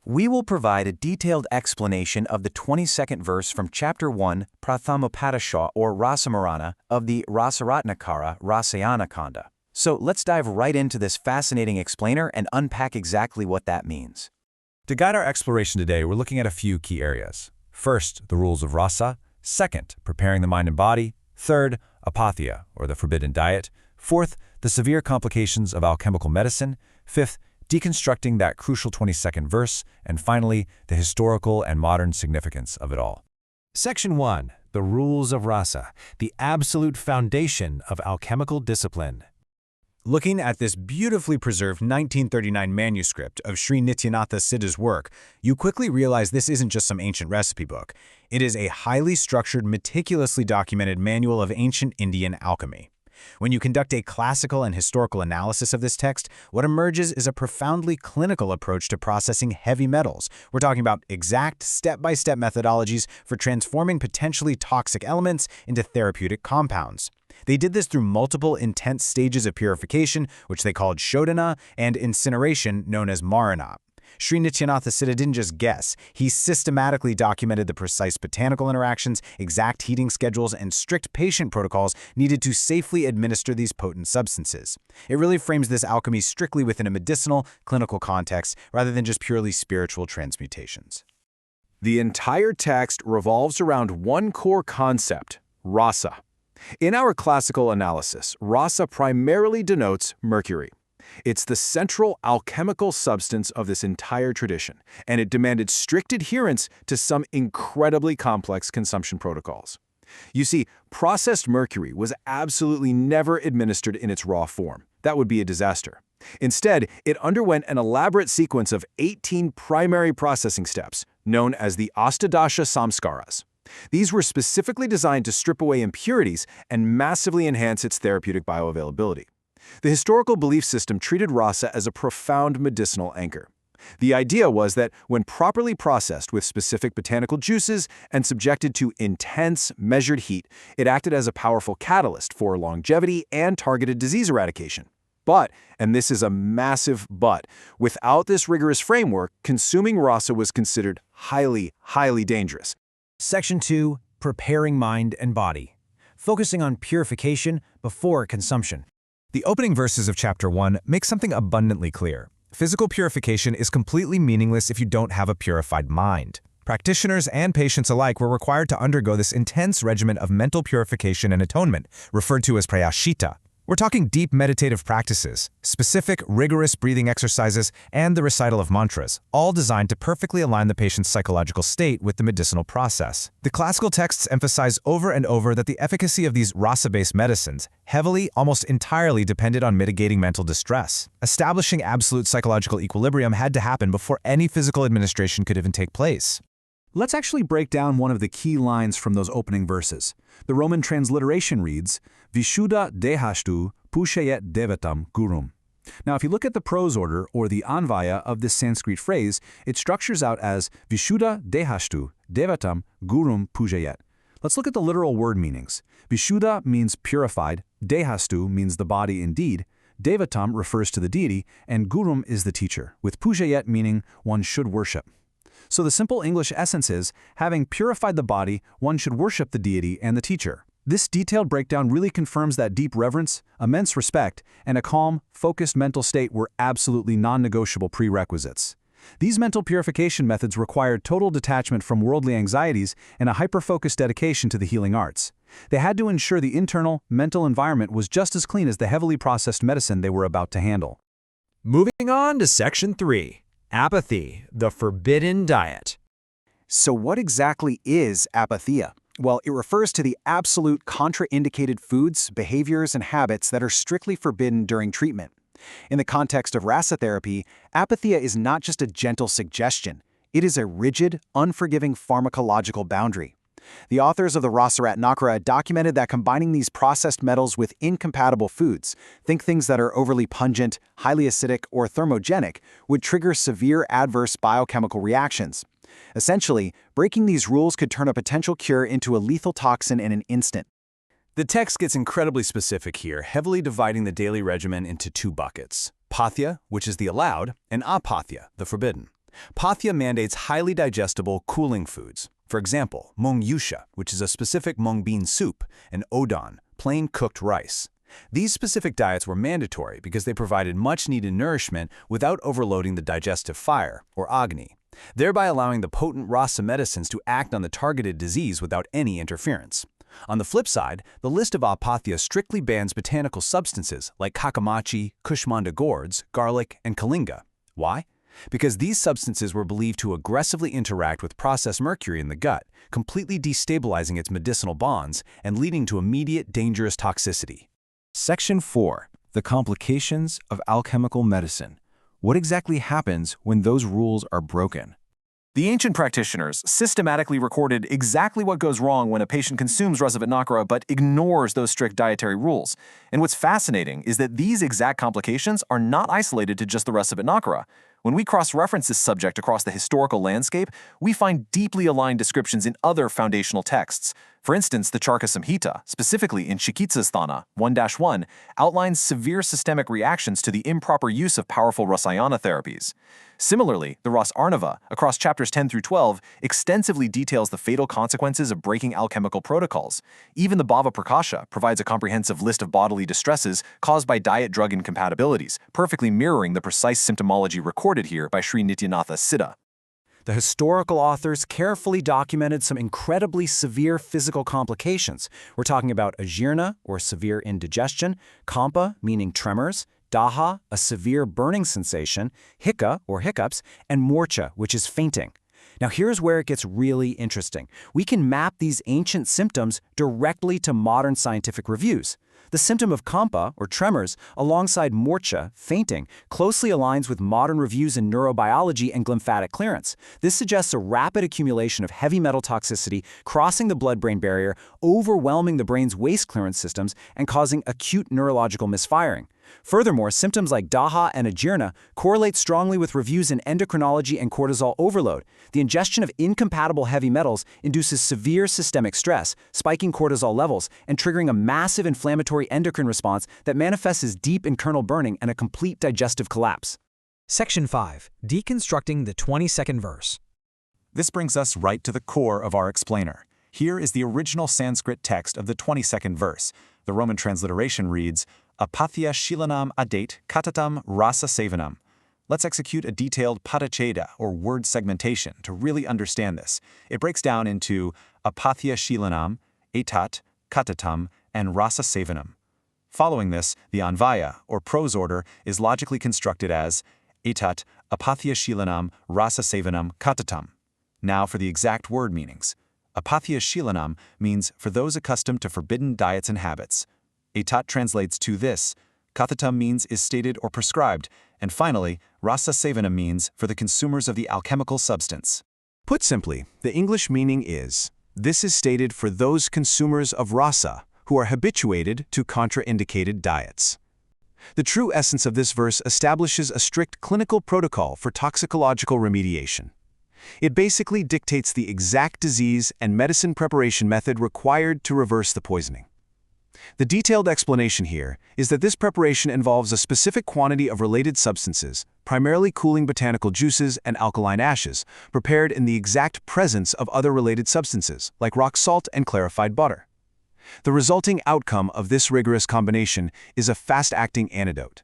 We will provide a detailed explanation of the 22nd verse from Chapter 1, Prathamapadisha or Rasamarana of the Rasaratnakara Rasayankhand. So let's dive right into this fascinating explainer and unpack exactly what that means. To guide our exploration today, we're looking at a few key areas. First, the rules of rasa. Second, preparing the mind and body. Third, apathia, or the forbidden diet. Fourth, the severe complications of alchemical medicine. Fifth, deconstructing that crucial 22nd verse. And finally, the historical and modern significance of it all. Section 1. The Rules of Rasa, the absolute foundation of alchemical discipline. Looking at this beautifully preserved 1939 manuscript of Sri Nityanatha Siddha's work, you quickly realize this isn't just some ancient recipe book. It is a highly structured, meticulously documented manual of ancient Indian alchemy. When you conduct a classical and historical analysis of this text, what emerges is a profoundly clinical approach to processing heavy metals. We're talking about exact, step-by-step methodologies for transforming potentially toxic elements into therapeutic compounds. They did this through multiple intense stages of purification, which they called shodhana, and incineration, known as marana. Sri Nityanatha Siddha didn't just guess. He systematically documented the precise botanical interactions, exact heating schedules, and strict patient protocols needed to safely administer these potent substances. It really frames this alchemy strictly within a medicinal, clinical context, rather than just purely spiritual transmutations. The entire text revolves around one core concept, rasa. In our classical analysis, rasa primarily denotes mercury. It's the central alchemical substance of this entire tradition, and it demanded strict adherence to some incredibly complex consumption protocols. You see, processed mercury was absolutely never administered in its raw form. That would be a disaster. Instead, it underwent an elaborate sequence of 18 primary processing steps, known as the Astadasha Samskaras. These were specifically designed to strip away impurities and massively enhance its therapeutic bioavailability. The historical belief system treated rasa as a profound medicinal anchor. The idea was that when properly processed with specific botanical juices and subjected to intense, measured heat, it acted as a powerful catalyst for longevity and targeted disease eradication. But, and this is a massive but, without this rigorous framework, consuming rasa was considered highly, highly dangerous. Section 2. Preparing mind and body, focusing on purification before consumption. The opening verses of Chapter 1 make something abundantly clear. Physical purification is completely meaningless if you don't have a purified mind. Practitioners and patients alike were required to undergo this intense regimen of mental purification and atonement, referred to as prayashita. We're talking deep meditative practices, specific, rigorous breathing exercises, and the recital of mantras, all designed to perfectly align the patient's psychological state with the medicinal process. The classical texts emphasize over and over that the efficacy of these rasa-based medicines heavily, almost entirely depended on mitigating mental distress. Establishing absolute psychological equilibrium had to happen before any physical administration could even take place. Let's actually break down one of the key lines from those opening verses. The Roman transliteration reads, Vishuddha dehashtu pushayet devatam gurum. Now, if you look at the prose order, or the anvaya, of this Sanskrit phrase, it structures out as Vishuddha dehashtu devatam gurum pujayet. Let's look at the literal word meanings. Vishuddha means purified, dehastu means the body indeed, devatam refers to the deity, and gurum is the teacher, with pujayet meaning one should worship. So the simple English essence is, having purified the body, one should worship the deity and the teacher. This detailed breakdown really confirms that deep reverence, immense respect, and a calm, focused mental state were absolutely non-negotiable prerequisites. These mental purification methods required total detachment from worldly anxieties and a hyper-focused dedication to the healing arts. They had to ensure the internal, mental environment was just as clean as the heavily processed medicine they were about to handle. Moving on to Section 3. Apathy, the forbidden diet. So what exactly is apathia? Well, it refers to the absolute contraindicated foods, behaviors, and habits that are strictly forbidden during treatment. In the context of rasa therapy, apathia is not just a gentle suggestion. It is a rigid, unforgiving pharmacological boundary. The authors of the Rasaratnakara documented that combining these processed metals with incompatible foods, think things that are overly pungent, highly acidic, or thermogenic, would trigger severe adverse biochemical reactions. Essentially, breaking these rules could turn a potential cure into a lethal toxin in an instant. The text gets incredibly specific here, heavily dividing the daily regimen into two buckets: pathya, which is the allowed, and apathya, the forbidden. Pathya mandates highly digestible, cooling foods. For example, mung yusha, which is a specific mung bean soup, and odon, plain cooked rice. These specific diets were mandatory because they provided much-needed nourishment without overloading the digestive fire, or agni, thereby allowing the potent rasa medicines to act on the targeted disease without any interference. On the flip side, the list of apathya strictly bans botanical substances like kakamachi, kushmanda gourds, garlic, and kalinga. Why? Because these substances were believed to aggressively interact with processed mercury in the gut, completely destabilizing its medicinal bonds and leading to immediate dangerous toxicity. Section 4. The complications of alchemical medicine. What exactly happens when those rules are broken? The ancient practitioners systematically recorded exactly what goes wrong when a patient consumes Rasaratnakara but ignores those strict dietary rules. And what's fascinating is that these exact complications are not isolated to just the Rasaratnakara. When we cross-reference this subject across the historical landscape, we find deeply aligned descriptions in other foundational texts. For instance, the Charka Samhita, specifically in Chikitsasthana 1-1, outlines severe systemic reactions to the improper use of powerful Rasayana therapies. Similarly, the Ras Arnava, across chapters 10 through 12, extensively details the fatal consequences of breaking alchemical protocols. Even the Bhava Prakasha provides a comprehensive list of bodily distresses caused by diet-drug incompatibilities, perfectly mirroring the precise symptomology recorded here by Sri Nityanatha Siddha. The historical authors carefully documented some incredibly severe physical complications. We're talking about ajirna, or severe indigestion, kampa, meaning tremors, daha, a severe burning sensation, hika, or hiccups, and morcha, which is fainting. Now here's where it gets really interesting. We can map these ancient symptoms directly to modern scientific reviews. The symptom of kampa, or tremors, alongside morcha, fainting, closely aligns with modern reviews in neurobiology and glymphatic clearance. This suggests a rapid accumulation of heavy metal toxicity crossing the blood-brain barrier, overwhelming the brain's waste clearance systems, and causing acute neurological misfiring. Furthermore, symptoms like daha and ajirna correlate strongly with reviews in endocrinology and cortisol overload. The ingestion of incompatible heavy metals induces severe systemic stress, spiking cortisol levels and triggering a massive inflammatory endocrine response that manifests as deep internal burning and a complete digestive collapse. Section 5. Deconstructing the 22nd verse. This brings us right to the core of our explainer. Here is the original Sanskrit text of the 22nd verse. The Roman transliteration reads, Apathya shilanam adate katatam rasa sevanam. Let's execute a detailed padacheda, or word segmentation, to really understand this. It breaks down into apathya shilanam, etat, katatam, and rasa sevanam. Following this, the anvaya, or prose order, is logically constructed as etat, apathya shilanam, rasa sevanam, katatam. Now for the exact word meanings. Apathya shilanam means for those accustomed to forbidden diets and habits. Etat translates to this. Kathatam means is stated or prescribed. And finally, rasa sevanam means for the consumers of the alchemical substance. Put simply, the English meaning is, this is stated for those consumers of rasa who are habituated to contraindicated diets. The true essence of this verse establishes a strict clinical protocol for toxicological remediation. It basically dictates the exact disease and medicine preparation method required to reverse the poisoning. The detailed explanation here is that this preparation involves a specific quantity of related substances, primarily cooling botanical juices and alkaline ashes, prepared in the exact presence of other related substances, like rock salt and clarified butter. The resulting outcome of this rigorous combination is a fast-acting antidote.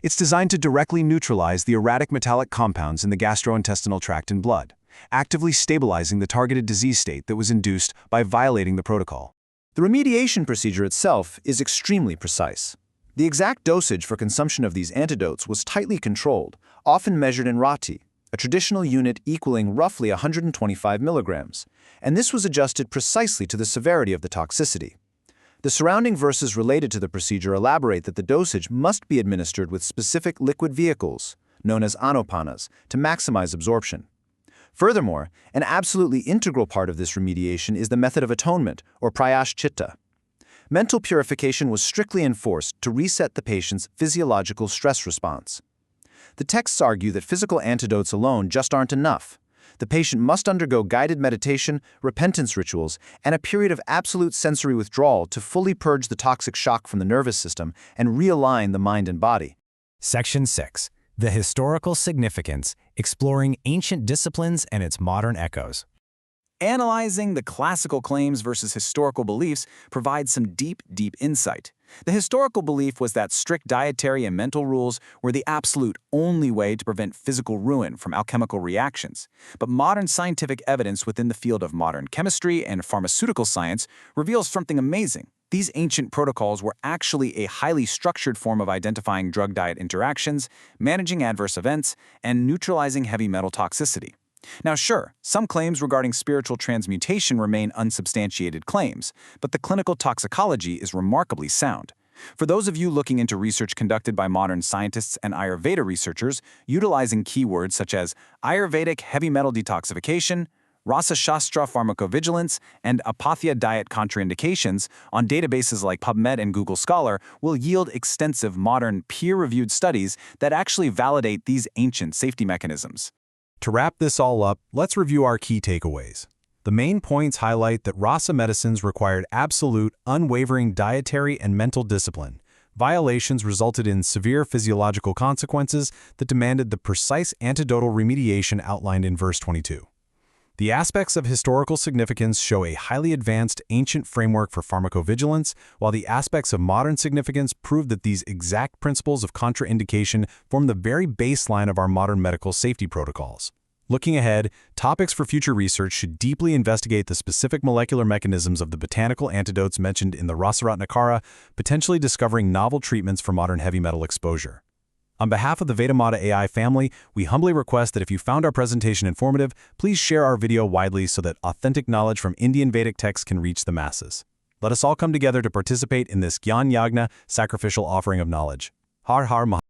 It's designed to directly neutralize the erratic metallic compounds in the gastrointestinal tract and blood, actively stabilizing the targeted disease state that was induced by violating the protocol. The remediation procedure itself is extremely precise. The exact dosage for consumption of these antidotes was tightly controlled, often measured in rati, a traditional unit equaling roughly 125 milligrams, and this was adjusted precisely to the severity of the toxicity. The surrounding verses related to the procedure elaborate that the dosage must be administered with specific liquid vehicles, known as anupanas, to maximize absorption. Furthermore, an absolutely integral part of this remediation is the method of atonement, or prayashchitta. Mental purification was strictly enforced to reset the patient's physiological stress response. The texts argue that physical antidotes alone just aren't enough. The patient must undergo guided meditation, repentance rituals, and a period of absolute sensory withdrawal to fully purge the toxic shock from the nervous system and realign the mind and body. Section 6. The historical significance, exploring ancient disciplines and its modern echoes. Analyzing the classical claims versus historical beliefs provides some deep insight. The historical belief was that strict dietary and mental rules were the absolute only way to prevent physical ruin from alchemical reactions. But modern scientific evidence within the field of modern chemistry and pharmaceutical science reveals something amazing. These ancient protocols were actually a highly structured form of identifying drug-diet interactions, managing adverse events, and neutralizing heavy metal toxicity. Now sure, some claims regarding spiritual transmutation remain unsubstantiated claims, but the clinical toxicology is remarkably sound. For those of you looking into research conducted by modern scientists and Ayurveda researchers, utilizing keywords such as Ayurvedic heavy metal detoxification, Rasa Shastra pharmacovigilance, and Apatya diet contraindications on databases like PubMed and Google Scholar will yield extensive modern peer-reviewed studies that actually validate these ancient safety mechanisms. To wrap this all up, let's review our key takeaways. The main points highlight that Rasa medicines required absolute, unwavering dietary and mental discipline. Violations resulted in severe physiological consequences that demanded the precise antidotal remediation outlined in verse 22. The aspects of historical significance show a highly advanced ancient framework for pharmacovigilance, while the aspects of modern significance prove that these exact principles of contraindication form the very baseline of our modern medical safety protocols. Looking ahead, topics for future research should deeply investigate the specific molecular mechanisms of the botanical antidotes mentioned in the Rasaratnakara, potentially discovering novel treatments for modern heavy metal exposure. On behalf of the VedmataAI family, we humbly request that if you found our presentation informative, please share our video widely so that authentic knowledge from Indian Vedic texts can reach the masses. Let us all come together to participate in this Gyan Yagna, sacrificial offering of knowledge. Har Har Maharishi.